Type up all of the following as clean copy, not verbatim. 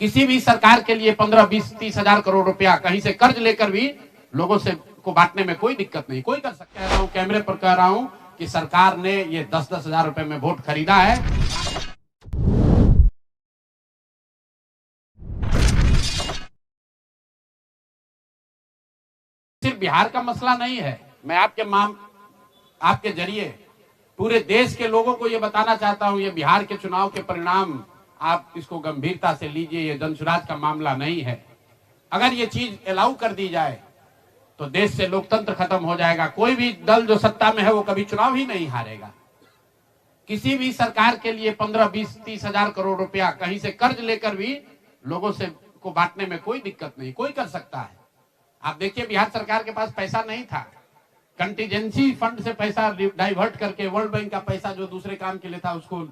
किसी भी सरकार के लिए 15, 20, 30 हजार करोड़ रुपया कहीं से कर्ज लेकर भी लोगों से को बांटने में कोई दिक्कत नहीं, कोई कर सकता है। कह रहा हूं, कैमरे पर कह रहा हूं कि सरकार ने ये 10-10 हजार रुपए में वोट खरीदा है। सिर्फ बिहार का मसला नहीं है। मैं आपके जरिए पूरे देश के लोगों को ये बताना चाहता हूं, ये बिहार के चुनाव के परिणाम आप इसको गंभीरता से लीजिए। ये जनसुराज का मामला नहीं है। अगर ये चीज अलाउ कर दी जाए तो देश से लोकतंत्र खत्म हो जाएगा। कोई भी दल जो सत्ता में है वो कभी चुनाव ही नहीं हारेगा। किसी भी सरकार के लिए 15, 20, 30 हजार करोड़ रुपया कहीं से कर्ज लेकर भी लोगों से को बांटने में कोई दिक्कत नहीं, कोई कर सकता है। आप देखिए, बिहार सरकार के पास पैसा नहीं था, कंटीजेंसी फंड से पैसा डाइवर्ट करके, वर्ल्ड बैंक का पैसा जो दूसरे काम के लिए था उसको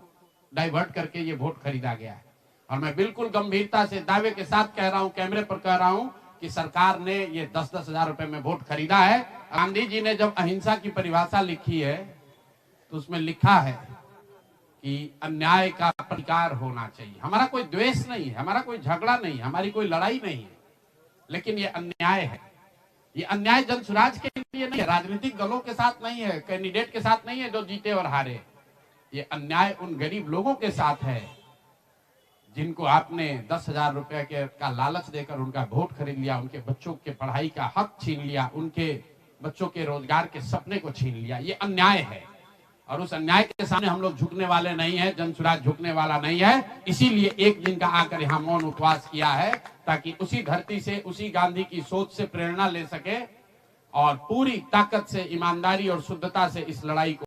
डाइवर्ट करके ये वोट खरीदा गया है। और मैं बिल्कुल गंभीरता से दावे के साथ कह रहा हूं, कैमरे पर कह रहा हूं कि सरकार ने ये 10-10 हजार रुपए में वोट खरीदा है। गांधी जी ने जब अहिंसा की परिभाषा लिखी है तो उसमें लिखा है कि अन्याय का प्रतिकार होना चाहिए। हमारा कोई द्वेष नहीं है, हमारा कोई झगड़ा नहीं है, हमारी कोई लड़ाई नहीं है, लेकिन ये अन्याय है। ये अन्याय जनसुराज के लिए नहीं है, राजनीतिक दलों के साथ नहीं है, कैंडिडेट के साथ नहीं है जो जीते और हारे। ये अन्याय उन गरीब लोगों के साथ है जिनको आपने 10 हजार रुपए का लालच देकर उनका वोट खरीद लिया, उनके बच्चों के पढ़ाई का हक छीन लिया, उनके बच्चों के रोजगार के सपने को छीन लिया। ये अन्याय है और उस अन्याय के सामने हम लोग झुकने वाले नहीं है, जनसुराज झुकने वाला नहीं है। इसीलिए एक दिन का आकर यहाँ मौन उपवास किया है ताकि उसी धरती से, उसी गांधी की सोच से प्रेरणा ले सके और पूरी ताकत से, ईमानदारी और शुद्धता से इस लड़ाई को